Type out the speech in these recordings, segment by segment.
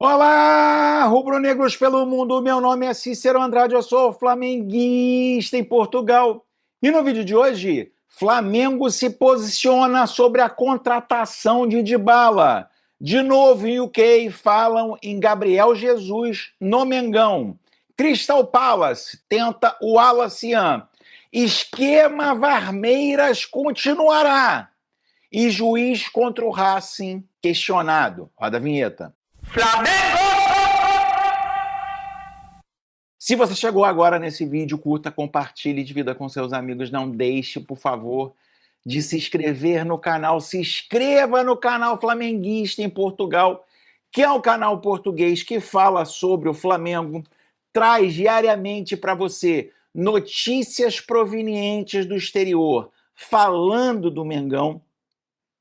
Olá, rubro-negros pelo mundo, meu nome é Cícero Andrade, eu sou flamenguista em Portugal. E no vídeo de hoje, Flamengo se posiciona sobre a contratação de Dybala. De novo em UK, falam em Gabriel Jesus no Mengão. Crystal Palace tenta o Alacian. Esquema Varmeiras continuará. E juiz contra o Racing questionado. Roda a vinheta. Flamengo! Se você chegou agora nesse vídeo, curta, compartilhe, divida com seus amigos. Não deixe, por favor, de se inscrever no canal. Se inscreva no canal Flamenguista em Portugal, que é um canal português que fala sobre o Flamengo, traz diariamente para você notícias provenientes do exterior, falando do Mengão.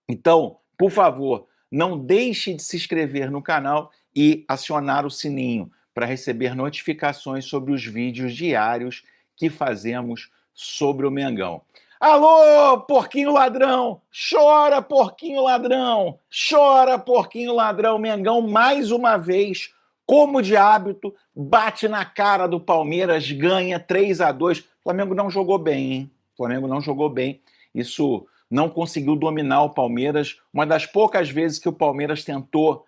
Então, por favor, não deixe de se inscrever no canal e acionar o sininho para receber notificações sobre os vídeos diários que fazemos sobre o Mengão. Alô, porquinho ladrão! Chora, porquinho ladrão! Chora, porquinho ladrão! Mengão, mais uma vez, como de hábito, bate na cara do Palmeiras, ganha 3-2. O Flamengo não jogou bem, hein? O Flamengo não jogou bem. Isso não conseguiu dominar o Palmeiras. Uma das poucas vezes que o Palmeiras tentou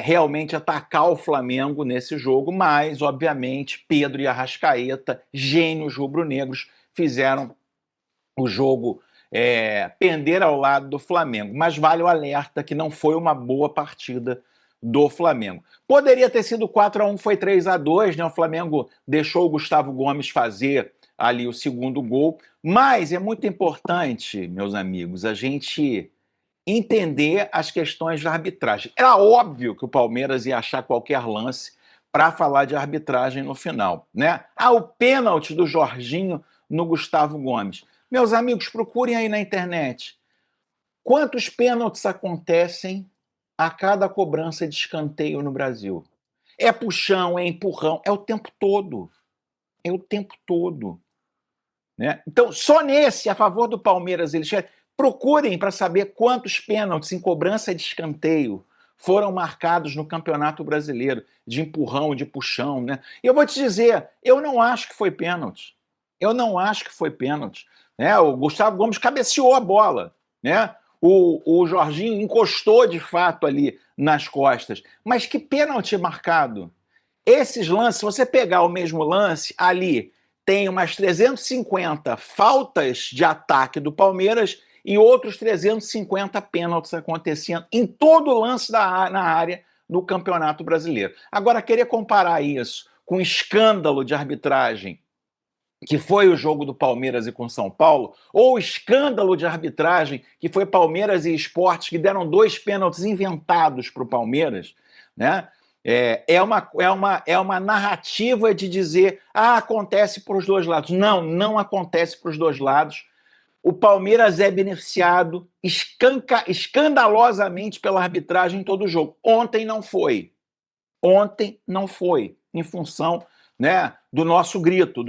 realmente atacar o Flamengo nesse jogo, mas, obviamente, Pedro e Arrascaeta, gênios rubro-negros, fizeram o jogo pender ao lado do Flamengo. Mas vale o alerta que não foi uma boa partida do Flamengo. Poderia ter sido 4-1, foi 3-2, né? O Flamengo deixou o Gustavo Gomes fazer ali o segundo gol, mas é muito importante, meus amigos, a gente entender as questões de arbitragem. Era óbvio que o Palmeiras ia achar qualquer lance para falar de arbitragem no final, né? O pênalti do Jorginho no Gustavo Gomes. Meus amigos, procurem aí na internet. Quantos pênaltis acontecem a cada cobrança de escanteio no Brasil? É puxão, é empurrão, é o tempo todo. É o tempo todo. Né? Então, só nesse, a favor do Palmeiras, eles procurem para saber quantos pênaltis em cobrança de escanteio foram marcados no Campeonato Brasileiro, de empurrão, de puxão. Né? E eu vou te dizer, eu não acho que foi pênalti. Eu não acho que foi pênalti. Né? O Gustavo Gomes cabeceou a bola. Né? O Jorginho encostou de fato ali nas costas. Mas que pênalti marcado? Esses lances, se você pegar o mesmo lance, ali tem umas 350 faltas de ataque do Palmeiras e outros 350 pênaltis acontecendo em todo o lance na área do Campeonato Brasileiro. Agora, querer comparar isso com o escândalo de arbitragem que foi o jogo do Palmeiras e com São Paulo, ou o escândalo de arbitragem que foi Palmeiras e Sport, que deram 2 pênaltis inventados para o Palmeiras, né? É uma narrativa de dizer acontece para os dois lados. Não, não acontece para os dois lados. O Palmeiras é beneficiado escandalosamente pela arbitragem em todo o jogo. Ontem não foi. Ontem não foi, em função, né, do nosso grito,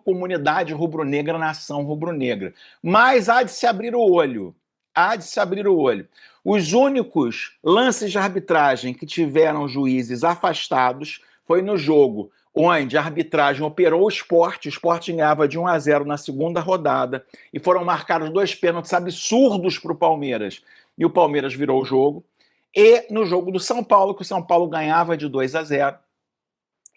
comunidade rubro-negra, nação rubro-negra. Mas há de se abrir o olho. Há de se abrir o olho. Os únicos lances de arbitragem que tiveram juízes afastados foi no jogo onde a arbitragem operou o Sport ganhava de 1-0 na segunda rodada, e foram marcados 2 pênaltis absurdos para o Palmeiras, e o Palmeiras virou o jogo. E no jogo do São Paulo, que o São Paulo ganhava de 2-0,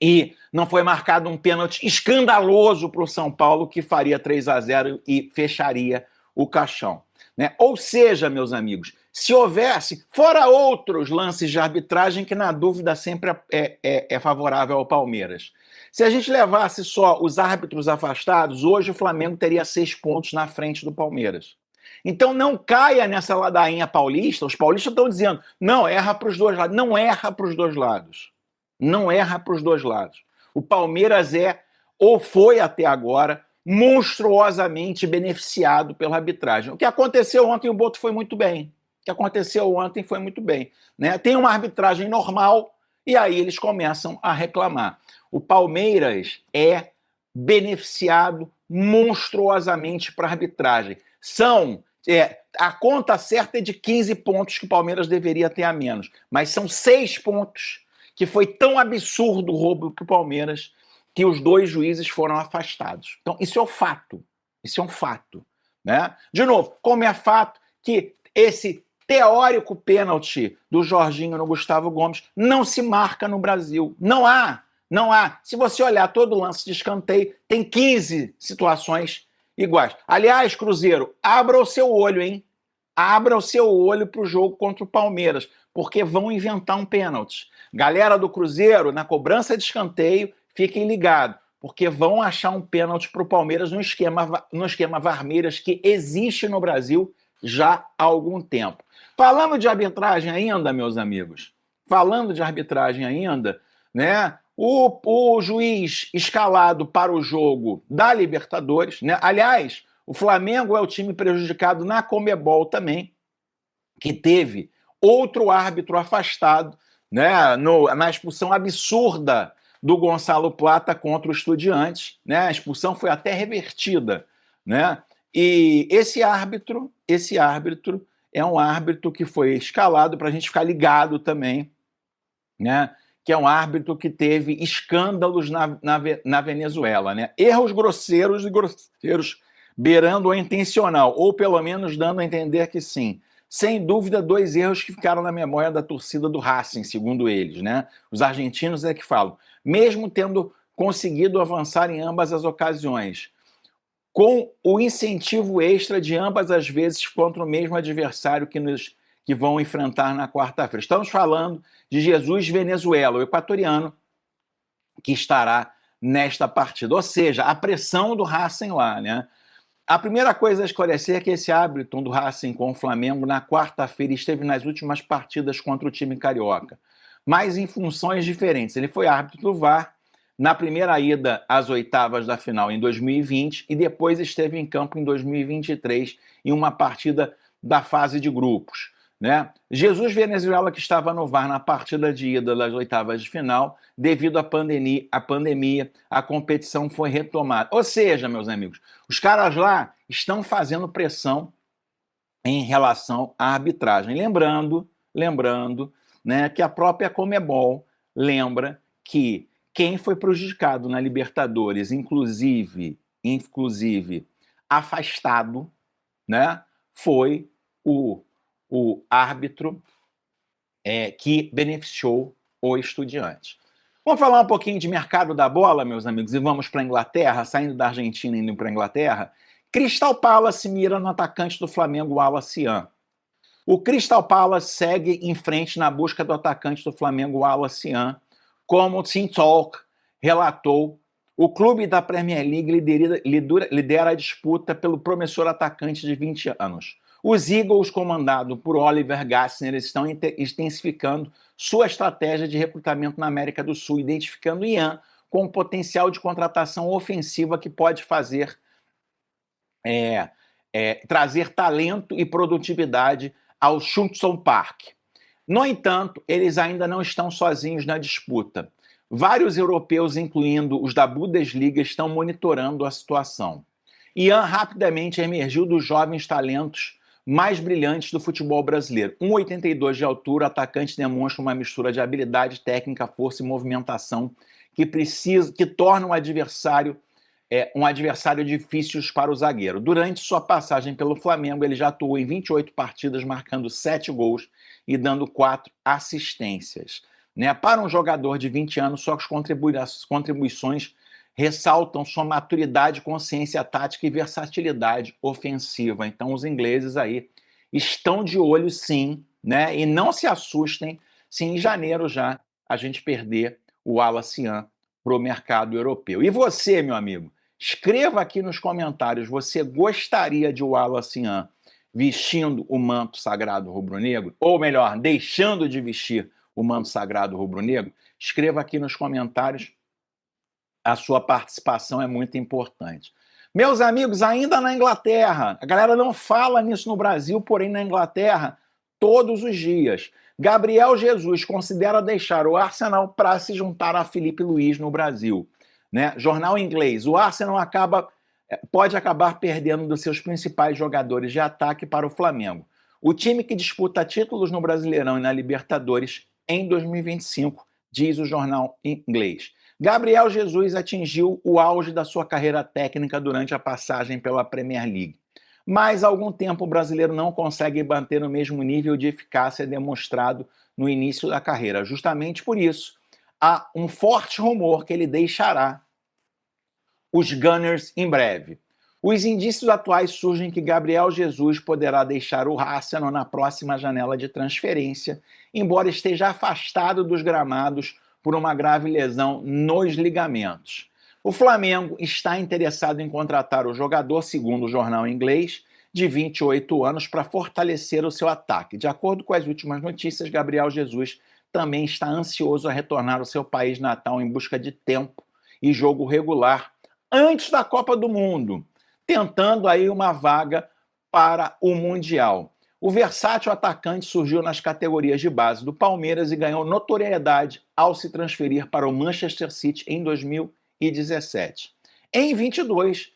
e não foi marcado um pênalti escandaloso para o São Paulo, que faria 3-0 e fecharia o caixão. Né? Ou seja, meus amigos, se houvesse, fora outros lances de arbitragem, que na dúvida sempre é favorável ao Palmeiras. Se a gente levasse só os árbitros afastados, hoje o Flamengo teria 6 pontos na frente do Palmeiras. Então não caia nessa ladainha paulista. Os paulistas estão dizendo, não, erra para os dois lados. Não erra para os dois lados. Não erra para os dois lados. O Palmeiras ou foi até agora, monstruosamente beneficiado pela arbitragem. O que aconteceu ontem, o Boto foi muito bem. O que aconteceu ontem foi muito bem. Né? Tem uma arbitragem normal e aí eles começam a reclamar. O Palmeiras é beneficiado monstruosamente para a arbitragem. São A conta certa é de 15 pontos que o Palmeiras deveria ter a menos, mas são 6 pontos que foi tão absurdo o roubo para o Palmeiras que os 2 juízes foram afastados. Então, isso é um fato. Isso é um fato. Né? De novo, como é fato que esse teórico pênalti do Jorginho no Gustavo Gomes não se marca no Brasil. Não há. Não há. Se você olhar todo lance de escanteio, tem 15 situações iguais. Aliás, Cruzeiro, abra o seu olho, hein? Abra o seu olho para o jogo contra o Palmeiras, porque vão inventar um pênalti. Galera do Cruzeiro, na cobrança de escanteio, fiquem ligados, porque vão achar um pênalti para o Palmeiras no esquema Varmeiras que existe no Brasil já há algum tempo. Falando de arbitragem ainda, meus amigos, falando de arbitragem ainda, né? O juiz escalado para o jogo da Libertadores, né? Aliás, o Flamengo é o time prejudicado na Conmebol também, que teve outro árbitro afastado, né, na expulsão absurda do Gonçalo Plata contra o Estudiantes, né? A expulsão foi até revertida, né? E esse árbitro é um árbitro que foi escalado para a gente ficar ligado também, né? Que é um árbitro que teve escândalos na Venezuela, né? Erros grosseiros beirando o intencional, ou pelo menos dando a entender que sim. Sem dúvida, 2 erros que ficaram na memória da torcida do Racing, segundo eles, né? Os argentinos é que falam. Mesmo tendo conseguido avançar em ambas as ocasiões, com o incentivo extra de ambas as vezes contra o mesmo adversário que vão enfrentar na quarta-feira. Estamos falando de Jesus Venezuela, o equatoriano, que estará nesta partida. Ou seja, a pressão do Racing lá, né? A primeira coisa a esclarecer é que esse árbitro do Racing com o Flamengo na quarta-feira esteve nas últimas partidas contra o time carioca, mas em funções diferentes. Ele foi árbitro do VAR na primeira ida às oitavas da final em 2020 e depois esteve em campo em 2023 em uma partida da fase de grupos. Né? Jesus Venezuela, que estava no VAR na partida de ida das oitavas de final, devido à pandemia, a competição foi retomada. Ou seja, meus amigos, os caras lá estão fazendo pressão em relação à arbitragem. Lembrando, né, que a própria Conmebol lembra que quem foi prejudicado na Libertadores, inclusive afastado, né, foi o árbitro que beneficiou o Estudiantes. Vamos falar um pouquinho de mercado da bola, meus amigos, e vamos para a Inglaterra, saindo da Argentina e indo para a Inglaterra. Crystal Palace mira no atacante do Flamengo, Wallace Yan. O Crystal Palace segue em frente na busca do atacante do Flamengo, Wallace Yan. Como o Team Talk relatou, o clube da Premier League lidera a disputa pelo promissor atacante de 20 anos. Os Eagles, comandados por Oliver Glasner, estão intensificando sua estratégia de recrutamento na América do Sul, identificando Ian com o potencial de contratação ofensiva que pode fazer trazer talento e produtividade ao Goodison Park. No entanto, eles ainda não estão sozinhos na disputa. Vários europeus, incluindo os da Bundesliga, estão monitorando a situação. Ian rapidamente emergiu dos jovens talentos mais brilhantes do futebol brasileiro. 1,82 de altura, o atacante demonstra uma mistura de habilidade, técnica, força e movimentação que torna um adversário difícil para o zagueiro. Durante sua passagem pelo Flamengo, ele já atuou em 28 partidas, marcando 7 gols e dando 4 assistências. Né? Para um jogador de 20 anos, suas contribuições ressaltam sua maturidade, consciência tática e versatilidade ofensiva. Então, os ingleses aí estão de olho, sim, né? E não se assustem se em janeiro já a gente perder o Wallace Yan para o mercado europeu. E você, meu amigo, escreva aqui nos comentários, você gostaria de Wallace Yan vestindo o manto sagrado rubro-negro? Ou melhor, deixando de vestir o manto sagrado rubro-negro? Escreva aqui nos comentários. A sua participação é muito importante. Meus amigos, ainda na Inglaterra, a galera não fala nisso no Brasil, porém na Inglaterra, todos os dias, Gabriel Jesus considera deixar o Arsenal para se juntar a Felipe Luiz no Brasil. Né? Jornal inglês, o Arsenal acaba pode acabar perdendo dos seus principais jogadores de ataque para o Flamengo. O time que disputa títulos no Brasileirão e na Libertadores em 2025, diz o jornal inglês. Gabriel Jesus atingiu o auge da sua carreira técnica durante a passagem pela Premier League. Mas há algum tempo o brasileiro não consegue manter o mesmo nível de eficácia demonstrado no início da carreira. Justamente por isso, há um forte rumor que ele deixará os Gunners em breve. Os indícios atuais surgem que Gabriel Jesus poderá deixar o Arsenal na próxima janela de transferência, embora esteja afastado dos gramados por uma grave lesão nos ligamentos. O Flamengo está interessado em contratar o jogador, segundo o jornal inglês, de 28 anos, para fortalecer o seu ataque. De acordo com as últimas notícias, Gabriel Jesus também está ansioso a retornar ao seu país natal em busca de tempo e jogo regular antes da Copa do Mundo, tentando aí uma vaga para o Mundial. O versátil atacante surgiu nas categorias de base do Palmeiras e ganhou notoriedade ao se transferir para o Manchester City em 2017. Em 22,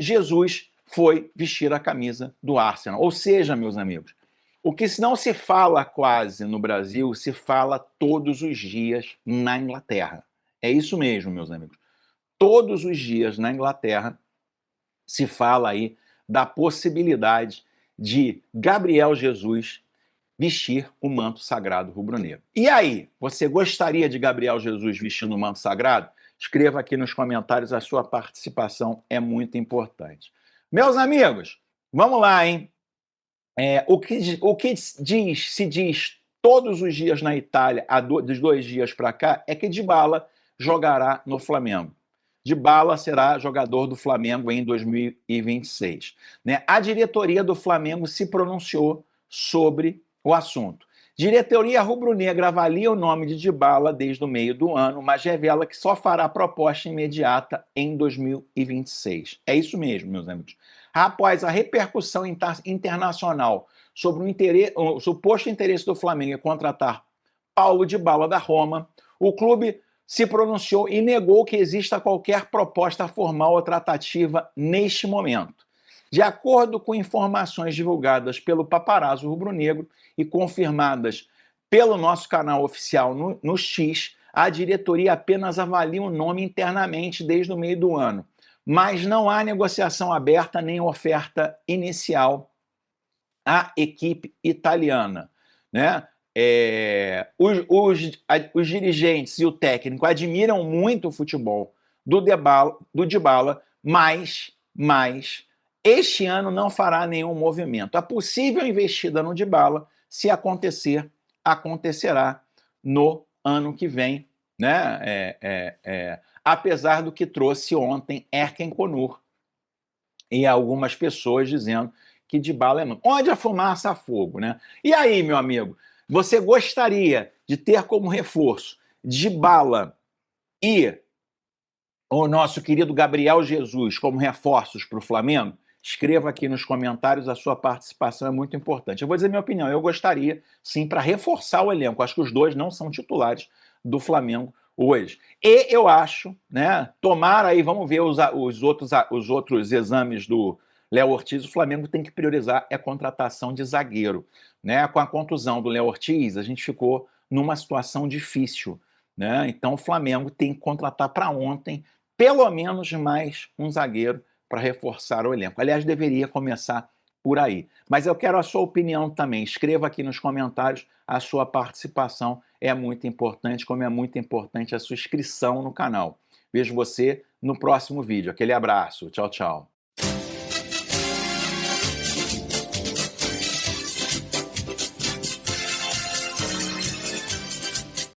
Jesus foi vestir a camisa do Arsenal. Ou seja, meus amigos, o que não se fala quase no Brasil, se fala todos os dias na Inglaterra. É isso mesmo, meus amigos. Todos os dias na Inglaterra se fala aí da possibilidade de Gabriel Jesus vestir o manto sagrado rubro-negro. E aí, você gostaria de Gabriel Jesus vestindo o manto sagrado? Escreva aqui nos comentários, a sua participação é muito importante. Meus amigos, vamos lá, hein? O que se diz todos os dias na Itália, dos 2 dias para cá, é que Dybala jogará no Flamengo. Dybala será jogador do Flamengo em 2026. Né? A diretoria do Flamengo se pronunciou sobre o assunto. Diretoria rubro-negra avalia o nome de Dybala desde o meio do ano, mas revela que só fará proposta imediata em 2026. É isso mesmo, meus amigos. Após a repercussão internacional sobre o suposto interesse do Flamengo em contratar Paulo Dybala da Roma, o clube se pronunciou e negou que exista qualquer proposta formal ou tratativa neste momento. De acordo com informações divulgadas pelo Paparazzo Rubro-Negro e confirmadas pelo nosso canal oficial no X, a diretoria apenas avalia o nome internamente desde o meio do ano, mas não há negociação aberta nem oferta inicial à equipe italiana, né? Os dirigentes e o técnico admiram muito o futebol do Dybala, mas este ano não fará nenhum movimento. A possível investida no Dybala, se acontecer, acontecerá no ano que vem, né? Apesar do que trouxe ontem Erken Konur e algumas pessoas dizendo que Dybala é... Onde a fumaça há fogo, né? E aí, meu amigo, você gostaria de ter como reforço Dybala e o nosso querido Gabriel Jesus como reforços para o Flamengo? Escreva aqui nos comentários, a sua participação é muito importante. Eu vou dizer minha opinião, eu gostaria sim para reforçar o elenco. Acho que os dois não são titulares do Flamengo hoje. E eu acho, né, tomara aí, vamos ver os outros exames do Léo Ortiz, o Flamengo tem que priorizar a contratação de zagueiro. Né? Com a contusão do Léo Ortiz, a gente ficou numa situação difícil. Né? Então o Flamengo tem que contratar para ontem pelo menos mais um zagueiro para reforçar o elenco. Aliás, deveria começar por aí. Mas eu quero a sua opinião também. Escreva aqui nos comentários, a sua participação é muito importante, como é muito importante a sua inscrição no canal. Vejo você no próximo vídeo. Aquele abraço. Tchau, tchau.